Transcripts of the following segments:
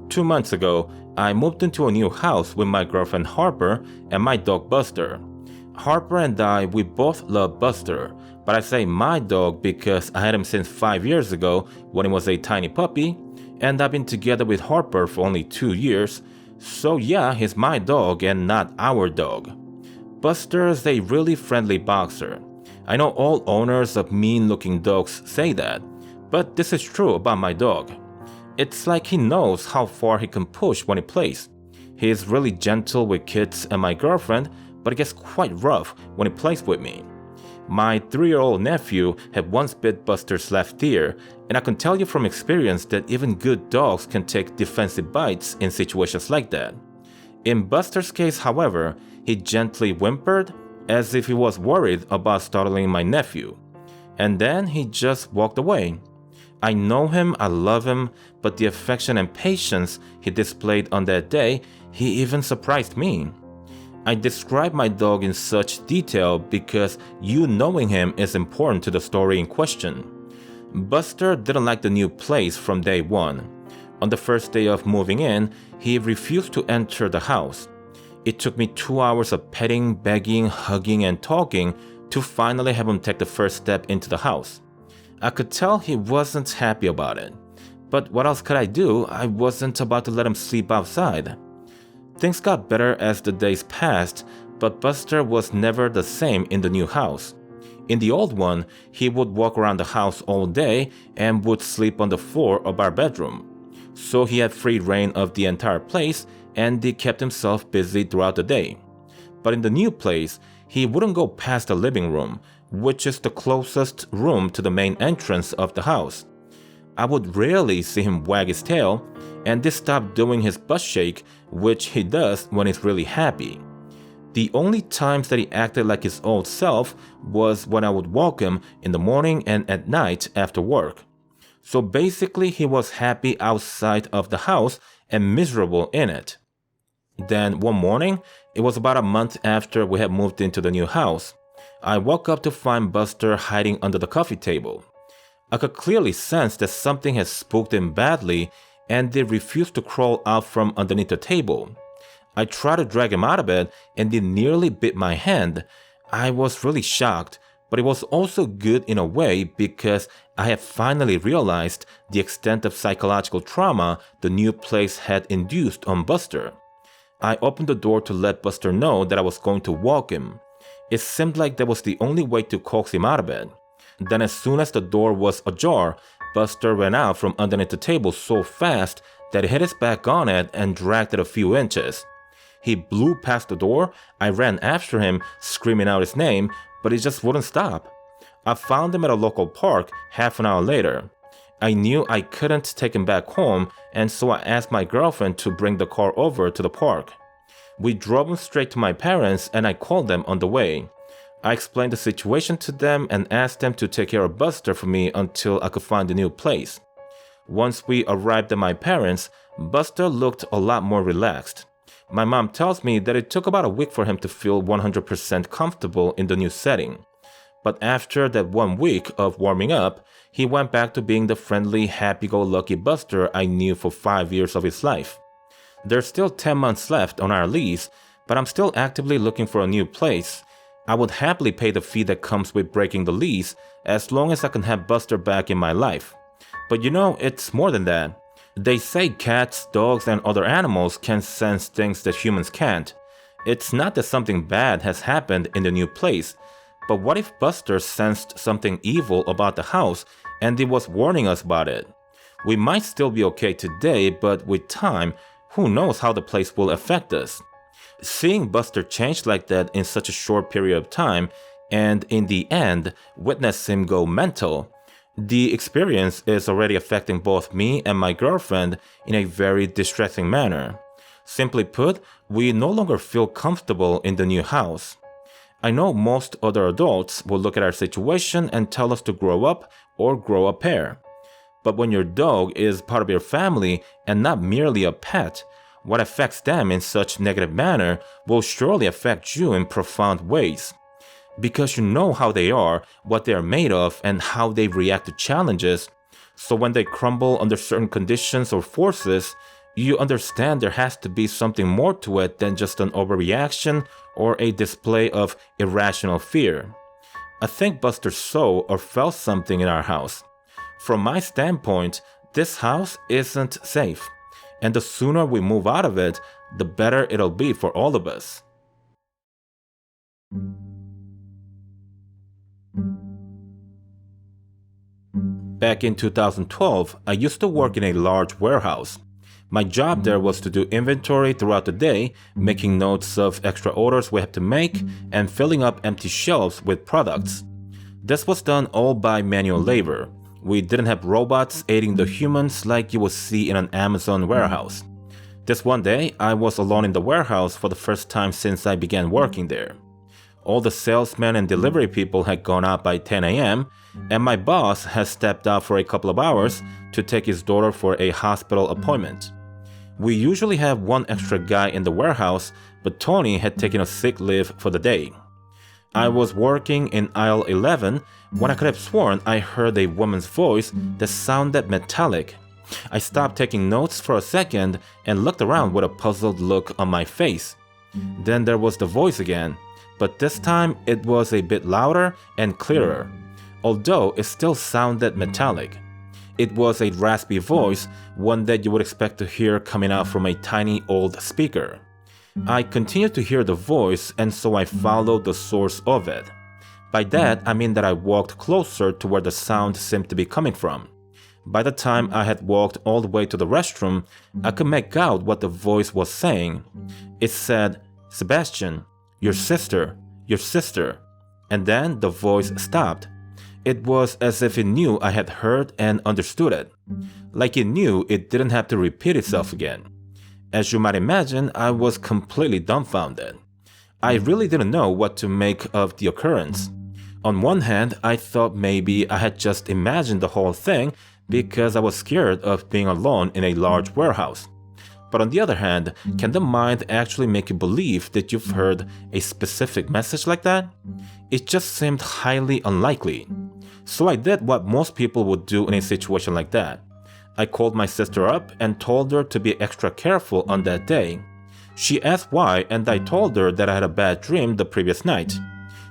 2 months ago, I moved into a new house with my girlfriend Harper and my dog Buster. Harper and we both love Buster, but I say my dog because I had him since 5 years ago when he was a tiny puppy, and I've been together with Harper for only 2 years, so yeah, he's my dog and not our dog. Buster is a really friendly boxer. I know all owners of mean-looking dogs say that, but this is true about my dog. It's like he knows how far he can push when he plays. He is really gentle with kids and my girlfriend, but it gets quite rough when he plays with me. My 3-year-old nephew had once bit Buster's left ear, and I can tell you from experience that even good dogs can take defensive bites in situations like that. In Buster's case, however, he gently whimpered as if he was worried about startling my nephew. And then he just walked away. I know him, I love him, but the affection and patience he displayed on that day, he even surprised me. I describe my dog in such detail because you knowing him is important to the story in question. Buster didn't like the new place from day one. On the first day of moving in, he refused to enter the house. It took me 2 hours of petting, begging, hugging, and talking to finally have him take the first step into the house. I could tell he wasn't happy about it. But what else could I do? I wasn't about to let him sleep outside. Things got better as the days passed, but Buster was never the same in the new house. In the old one, he would walk around the house all day and would sleep on the floor of our bedroom. So he had free reign of the entire place and he kept himself busy throughout the day. But in the new place, he wouldn't go past the living room, which is the closest room to the main entrance of the house. I would rarely see him wag his tail, and this stopped doing his butt shake, which he does when he's really happy. The only times that he acted like his old self was when I would walk him in the morning and at night after work. So basically he was happy outside of the house and miserable in it. Then one morning, it was about a month after we had moved into the new house, I woke up to find Buster hiding under the coffee table. I could clearly sense that something had spooked him badly and they refused to crawl out from underneath the table. I tried to drag him out of it and he nearly bit my hand. I was really shocked, but it was also good in a way because I had finally realized the extent of psychological trauma the new place had induced on Buster. I opened the door to let Buster know that I was going to walk him. It seemed like that was the only way to coax him out of it. Then as soon as the door was ajar, Buster ran out from underneath the table so fast that he hit his back on it and dragged it a few inches. He blew past the door. I ran after him, screaming out his name, but he just wouldn't stop. I found him at a local park half an hour later. I knew I couldn't take him back home, and so I asked my girlfriend to bring the car over to the park. We drove him straight to my parents and I called them on the way. I explained the situation to them and asked them to take care of Buster for me until I could find a new place. Once we arrived at my parents', Buster looked a lot more relaxed. My mom tells me that it took about a week for him to feel 100% comfortable in the new setting. But after that 1 week of warming up, he went back to being the friendly, happy-go-lucky Buster I knew for 5 years of his life. There's still 10 months left on our lease, but I'm still actively looking for a new place. I would happily pay the fee that comes with breaking the lease as long as I can have Buster back in my life. But you know, it's more than that. They say cats, dogs, and other animals can sense things that humans can't. It's not that something bad has happened in the new place, but what if Buster sensed something evil about the house and he was warning us about it? We might still be okay today, but with time, who knows how the place will affect us. Seeing Buster change like that in such a short period of time, and in the end, witness him go mental, the experience is already affecting both me and my girlfriend in a very distressing manner. Simply put, we no longer feel comfortable in the new house. I know most other adults will look at our situation and tell us to grow up or grow a pair. But when your dog is part of your family and not merely a pet, what affects them in such negative manner will surely affect you in profound ways. Because you know how they are, what they are made of, and how they react to challenges, so when they crumble under certain conditions or forces, you understand there has to be something more to it than just an overreaction or a display of irrational fear. I think Buster saw or felt something in our house. From my standpoint, this house isn't safe, and the sooner we move out of it, the better it'll be for all of us. Back in 2012, I used to work in a large warehouse. My job there was to do inventory throughout the day, making notes of extra orders we had to make, and filling up empty shelves with products. This was done all by manual labor. We didn't have robots aiding the humans like you would see in an Amazon warehouse. This one day, I was alone in the warehouse for the first time since I began working there. All the salesmen and delivery people had gone out by 10 a.m., and my boss had stepped out for a couple of hours to take his daughter for a hospital appointment. We usually have one extra guy in the warehouse, but Tony had taken a sick leave for the day. I was working in aisle 11 when I could have sworn I heard a woman's voice that sounded metallic. I stopped taking notes for a second and looked around with a puzzled look on my face. Then there was the voice again, but this time it was a bit louder and clearer, although it still sounded metallic. It was a raspy voice, one that you would expect to hear coming out from a tiny old speaker. I continued to hear the voice, and so I followed the source of it. By that, I mean that I walked closer to where the sound seemed to be coming from. By the time I had walked all the way to the restroom, I could make out what the voice was saying. It said, "Sebastian, your sister, your sister." And then the voice stopped. It was as if it knew I had heard and understood it. Like it knew it didn't have to repeat itself again. As you might imagine, I was completely dumbfounded. I really didn't know what to make of the occurrence. On one hand, I thought maybe I had just imagined the whole thing because I was scared of being alone in a large warehouse. But on the other hand, can the mind actually make you believe that you've heard a specific message like that? It just seemed highly unlikely. So I did what most people would do in a situation like that. I called my sister up and told her to be extra careful on that day. She asked why, and I told her that I had a bad dream the previous night.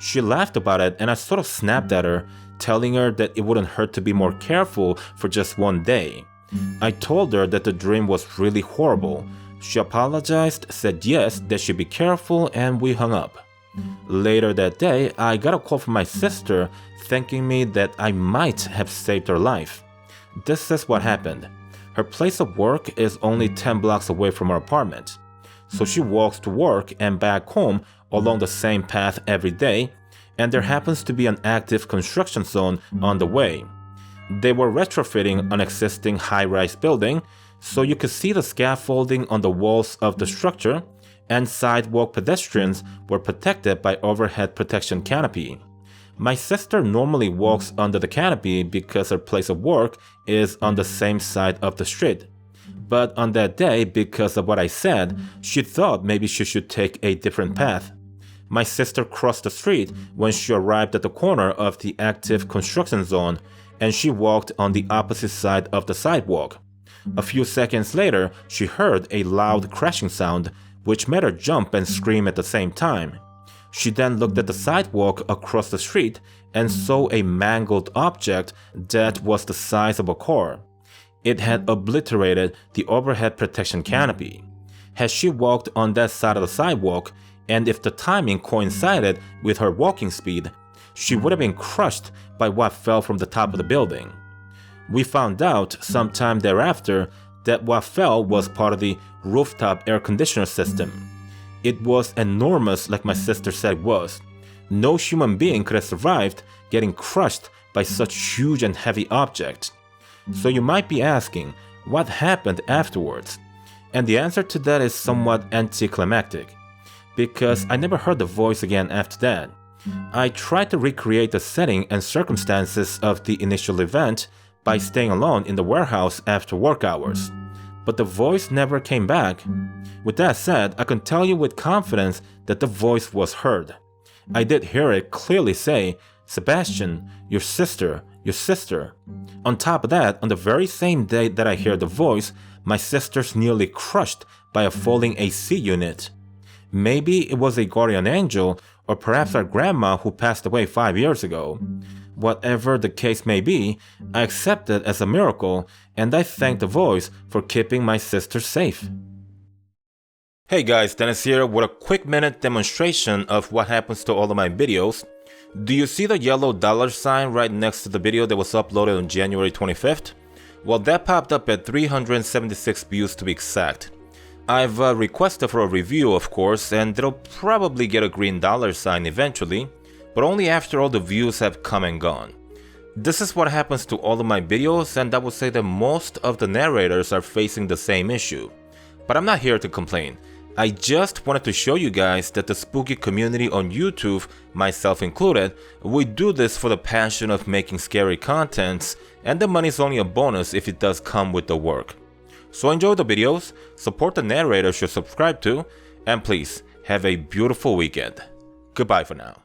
She laughed about it, and I sort of snapped at her, telling her that it wouldn't hurt to be more careful for just one day. I told her that the dream was really horrible. She apologized, said yes, that she'd be careful, and we hung up. Later that day, I got a call from my sister thanking me that I might have saved her life. This is what happened. Her place of work is only 10 blocks away from her apartment. So she walks to work and back home along the same path every day, and there happens to be an active construction zone on the way. They were retrofitting an existing high-rise building, so you could see the scaffolding on the walls of the structure, and sidewalk pedestrians were protected by overhead protection canopy. My sister normally walks under the canopy because her place of work is on the same side of the street. But on that day, because of what I said, she thought maybe she should take a different path. My sister crossed the street when she arrived at the corner of the active construction zone, and she walked on the opposite side of the sidewalk. A few seconds later, she heard a loud crashing sound, which made her jump and scream at the same time. She then looked at the sidewalk across the street and saw a mangled object that was the size of a car. It had obliterated the overhead protection canopy. Had she walked on that side of the sidewalk, and if the timing coincided with her walking speed, she would have been crushed by what fell from the top of the building. We found out sometime thereafter that what fell was part of the rooftop air conditioner system. It was enormous, like my sister said it was. No human being could have survived getting crushed by such huge and heavy object. So you might be asking, what happened afterwards? And the answer to that is somewhat anticlimactic, because I never heard the voice again after that. I tried to recreate the setting and circumstances of the initial event by staying alone in the warehouse after work hours, but the voice never came back. With that said, I can tell you with confidence that the voice was heard. I did hear it clearly say, "Sebastian, your sister, your sister. On top of that, on the very same day that I hear the voice, my sister's nearly crushed by a falling AC unit. Maybe it was a guardian angel, or perhaps our grandma who passed away 5 years ago. Whatever the case may be, I accept it as a miracle, and I thank the voice for keeping my sister safe. Hey guys, Dennis here with a quick minute demonstration of what happens to all of my videos. Do you see the yellow dollar sign right next to the video that was uploaded on January 25th? Well, that popped up at 376 views to be exact. I've requested for a review, of course, and it'll probably get a green dollar sign eventually, but only after all the views have come and gone. This is what happens to all of my videos, and I would say that most of the narrators are facing the same issue. But I'm not here to complain. I just wanted to show you guys that the spooky community on YouTube, myself included, we do this for the passion of making scary contents, and the money's only a bonus if it does come with the work. So enjoy the videos, support the narrators you're subscribed to, and please have a beautiful weekend. Goodbye for now.